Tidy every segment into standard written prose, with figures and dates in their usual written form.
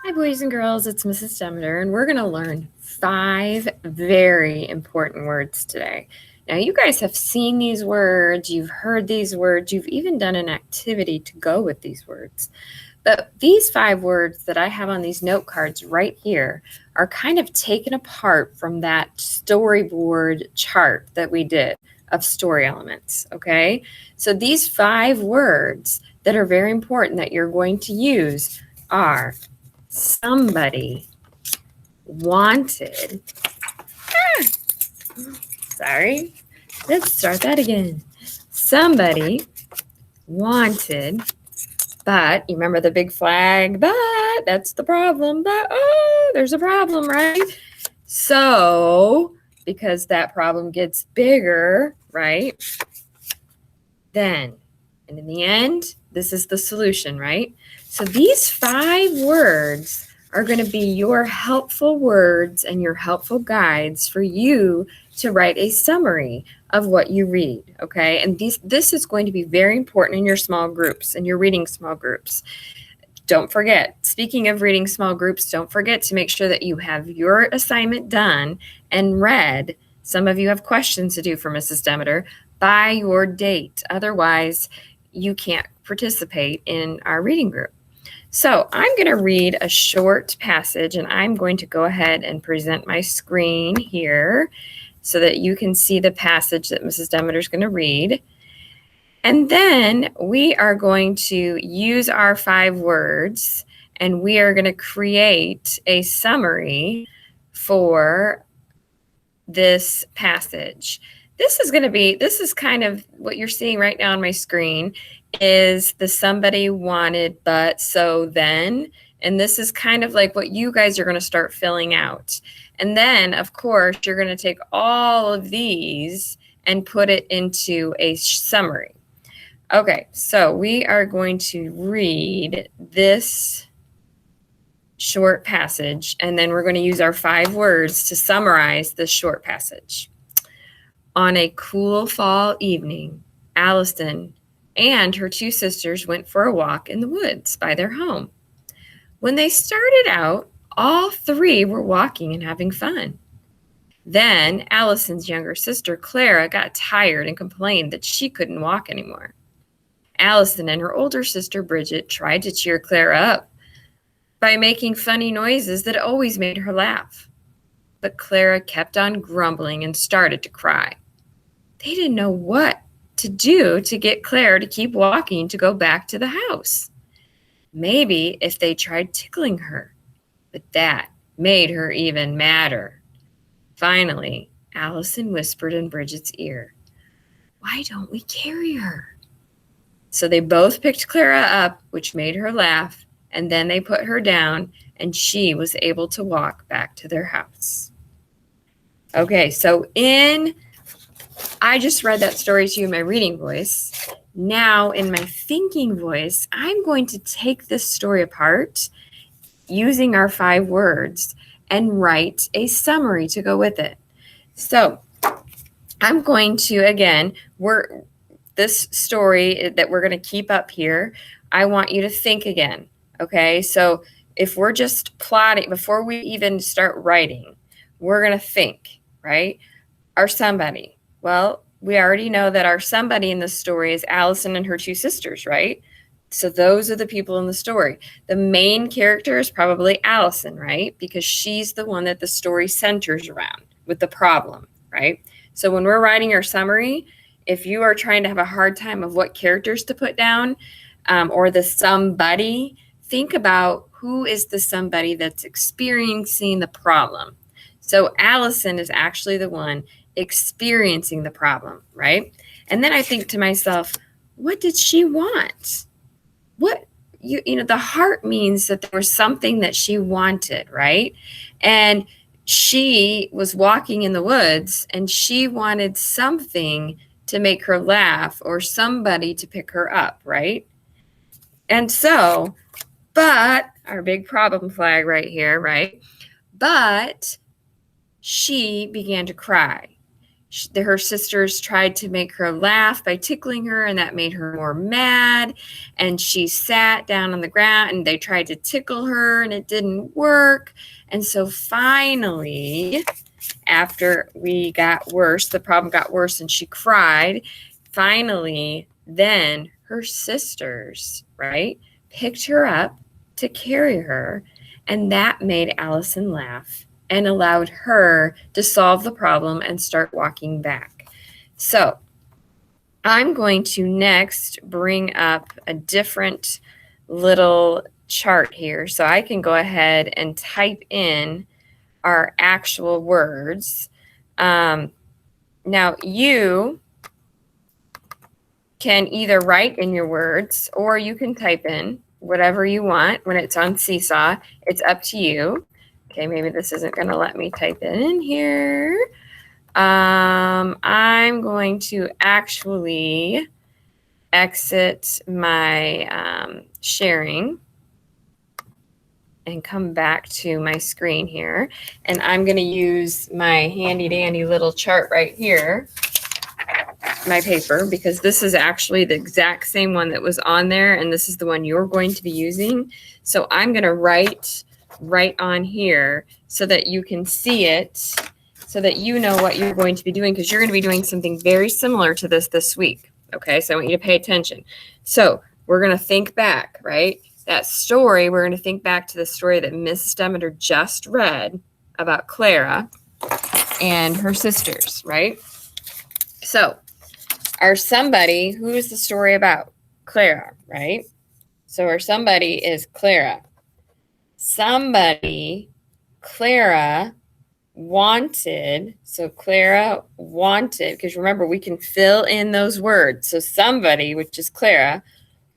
Hi, boys and girls. It's Mrs. Demeter, and we're going to learn 5 very important words today. Now, you guys have seen these words, you've heard these words, you've even done an activity to go with these words. But these 5 words that I have on these note cards right here are kind of taken apart from that storyboard chart that we did of story elements, okay? So these 5 words that are very important that you're going to use are somebody wanted, sorry, let's start that again. Somebody wanted, but you remember the big flag, but that's the problem, but oh, there's a problem, right? So, because that problem gets bigger, right? Then, and in the end, this is the solution, right? So these 5 words are going to be your helpful words and your helpful guides for you to write a summary of what you read, okay? And this is going to be very important in your small groups, in your reading small groups. Don't forget, speaking of reading small groups, don't forget to make sure that you have your assignment done and read. Some of you have questions to do for Mrs. Demeter by your date. Otherwise, you can't participate in our reading group. So I'm going to read a short passage, and I'm going to go ahead and present my screen here so that you can see the passage that Mrs. Demeter is going to read. And then we are going to use our 5 words, and we are going to create a summary for this passage. This is kind of what you're seeing right now on my screen is the somebody wanted, but, so, then. And this is kind of like what you guys are going to start filling out. And then, of course, you're going to take all of these and put it into a summary. Okay, so we are going to read this short passage, and then we're going to use our 5 words to summarize this short passage. On a cool fall evening, Allison and her 2 sisters went for a walk in the woods by their home. When they started out, all 3 were walking and having fun. Then Allison's younger sister, Clara, got tired and complained that she couldn't walk anymore. Allison and her older sister, Bridget, tried to cheer Clara up by making funny noises that always made her laugh. But Clara kept on grumbling and started to cry. They didn't know what to do to get Clara to keep walking to go back to the house. Maybe if they tried tickling her, but that made her even madder. Finally, Allison whispered in Bridget's ear, "Why don't we carry her?" So they both picked Clara up, which made her laugh, and then they put her down, and she was able to walk back to their house. Okay, so I just read that story to you in my reading voice. Now, in my thinking voice, I'm going to take this story apart using our 5 words and write a summary to go with it. So I'm going to, again, this story that we're going to keep up here, I want you to think again, okay? So if we're just plotting, before we even start writing, we're going to think, right? Our somebody. Well, we already know that our somebody in this story is Allison and her 2 sisters, right? So those are the people in the story. The main character is probably Allison, right? Because she's the one that the story centers around with the problem, right? So when we're writing our summary, if you are trying to have a hard time of what characters to put down or the somebody, think about who is the somebody that's experiencing the problem. So Allison is actually the one experiencing the problem, right? And then I think to myself, what did she want? What, the heart means that there was something that she wanted, right? And she was walking in the woods and she wanted something to make her laugh or somebody to pick her up, right? And so, but our big problem flag right here, right? But she began to cry. her sisters tried to make her laugh by tickling her, and that made her more mad. And she sat down on the ground, and they tried to tickle her, and it didn't work. And so finally, after we got worse, the problem got worse, and she cried. Finally, then her sisters, right, picked her up to carry her, and that made Allison laugh and allowed her to solve the problem and start walking back. So I'm going to next bring up a different little chart here. So I can go ahead and type in our actual words. Now you can either write in your words or you can type in whatever you want when it's on Seesaw. It's up to you. Okay, maybe this isn't going to let me type it in here. I'm going to actually exit my sharing and come back to my screen here. And I'm going to use my handy dandy little chart right here, my paper, because this is actually the exact same one that was on there, and this is the one you're going to be using. So I'm going to write right on here so that you can see it, so that you know what you're going to be doing, because you're going to be doing something very similar to this week. Okay, so I want you to pay attention. So we're going to think back, right? That story, we're going to think back to the story that Mrs. Demeter just read about Clara and her sisters, right? So our somebody, who is the story about? Clara, right? So our somebody is Clara. Somebody, Clara wanted, so Clara wanted, because remember, we can fill in those words. So somebody, which is Clara,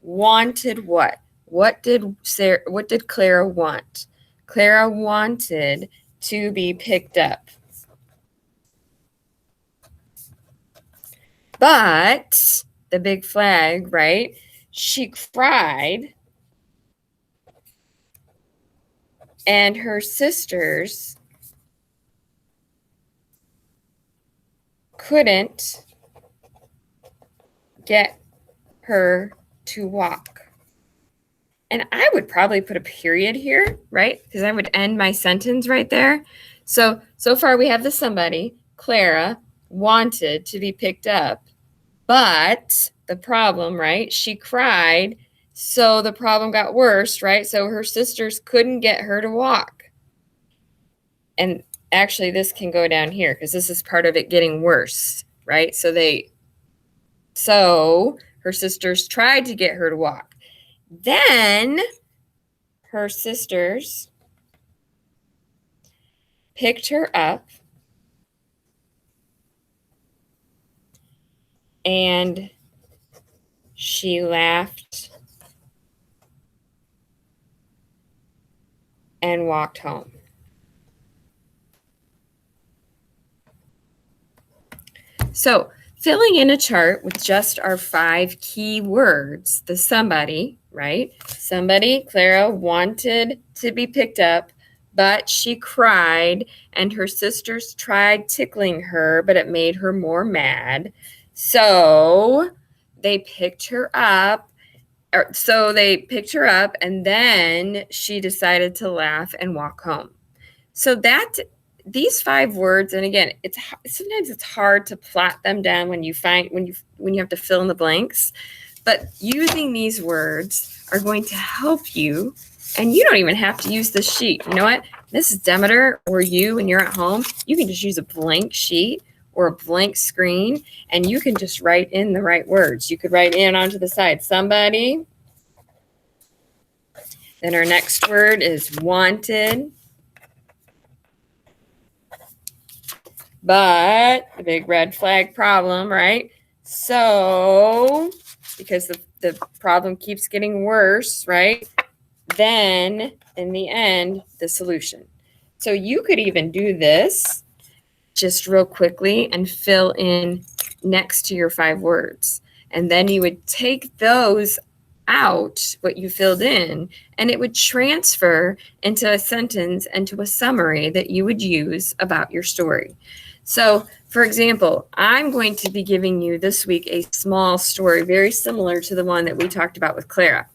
wanted what? What did Clara want? Clara wanted to be picked up. But the big flag, right? She cried, and her sisters couldn't get her to walk. And I would probably put a period here, right? Because I would end my sentence right there. So far we have the somebody, Clara, wanted to be picked up, but the problem, right? She cried, so the problem got worse, right? So her sisters couldn't get her to walk. And actually, this can go down here because this is part of it getting worse, right? So her sisters tried to get her to walk. Then her sisters picked her up and she laughed and walked home. So filling in a chart with just our 5 key words, the somebody, right? Somebody, Clara, wanted to be picked up, but she cried, and her sisters tried tickling her, but it made her more mad. So they picked her up. And then she decided to laugh and walk home. So these 5 words, and again, sometimes it's hard to plot them down when you have to fill in the blanks, but using these words are going to help you, and you don't even have to use the sheet. You know what? Mrs. Demeter or you, when you're at home, you can just use a blank sheet or a blank screen, and you can just write in the right words. You could write in onto the side, somebody. Then our next word is wanted. But the big red flag problem, right? So, because the problem keeps getting worse, right? Then, in the end, the solution. So you could even do this just real quickly and fill in next to your 5 words. And then you would take those out, what you filled in, and it would transfer into a sentence and to a summary that you would use about your story. So, for example, I'm going to be giving you this week a small story very similar to the one that we talked about with Clara.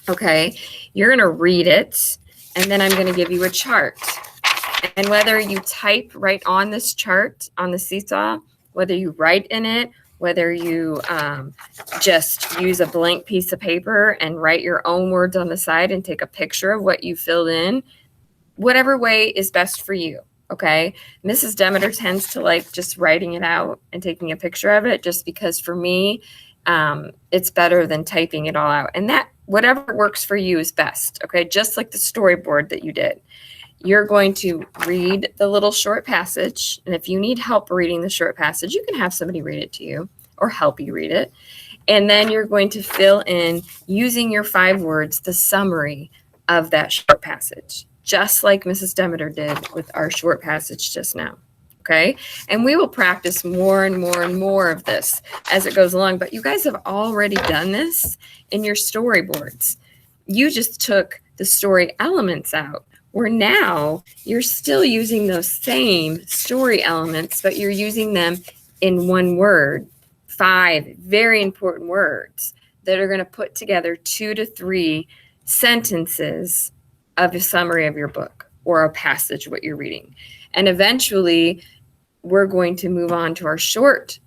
Okay, you're going to read it, and then I'm going to give you a chart. And whether you type right on this chart on the seesaw, whether you write in it, whether you just use a blank piece of paper and write your own words on the side and take a picture of what you filled in, whatever way is best for you. Okay. Mrs. Demeter tends to like just writing it out and taking a picture of it, just because for me, it's better than typing it all out. And that whatever works for you is best. Okay. Just like the storyboard that you did. You're going to read the little short passage. And if you need help reading the short passage, you can have somebody read it to you or help you read it. And then you're going to fill in, using your 5 words, the summary of that short passage, just like Mrs. Demeter did with our short passage just now. Okay. And we will practice more and more and more of this as it goes along. But you guys have already done this in your storyboards. You just took the story elements out, where now you're still using those same story elements, but you're using them in one word, 5 very important words that are going to put together 2 to 3 sentences of a summary of your book or a passage, what you're reading. And eventually we're going to move on to our short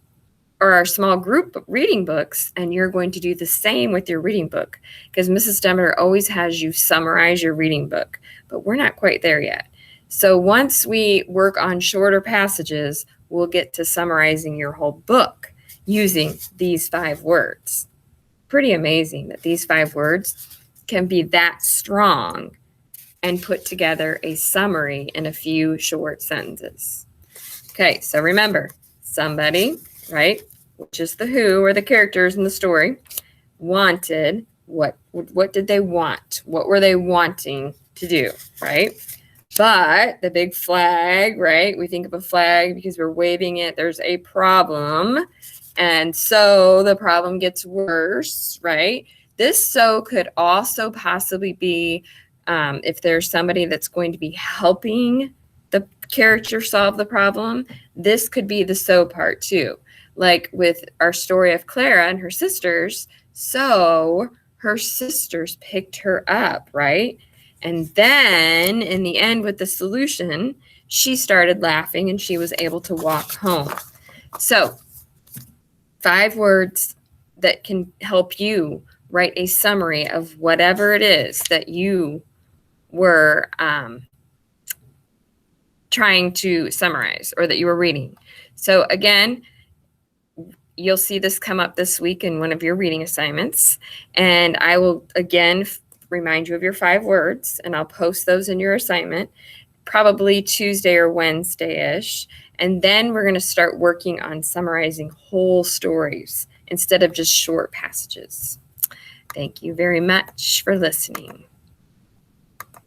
or our small group reading books, and you're going to do the same with your reading book, because Mrs. Demeter always has you summarize your reading book, but we're not quite there yet. So once we work on shorter passages, we'll get to summarizing your whole book using these 5 words. Pretty amazing that these 5 words can be that strong and put together a summary in a few short sentences. Okay, so remember, somebody, right, which is the who or the characters in the story, wanted what did they want? What were they wanting to do, right? But the big flag, right? We think of a flag because we're waving it. There's a problem. And so the problem gets worse, right? This so could also possibly be if there's somebody that's going to be helping the character solve the problem, this could be the so part too. Like with our story of Clara and her sisters, so her sisters picked her up, right? And then in the end with the solution, she started laughing and she was able to walk home. So 5 words that can help you write a summary of whatever it is that you were trying to summarize or that you were reading. So again, you'll see this come up this week in one of your reading assignments. And I will again remind you of your 5 words, and I'll post those in your assignment probably Tuesday or Wednesday-ish. And then we're going to start working on summarizing whole stories instead of just short passages. Thank you very much for listening.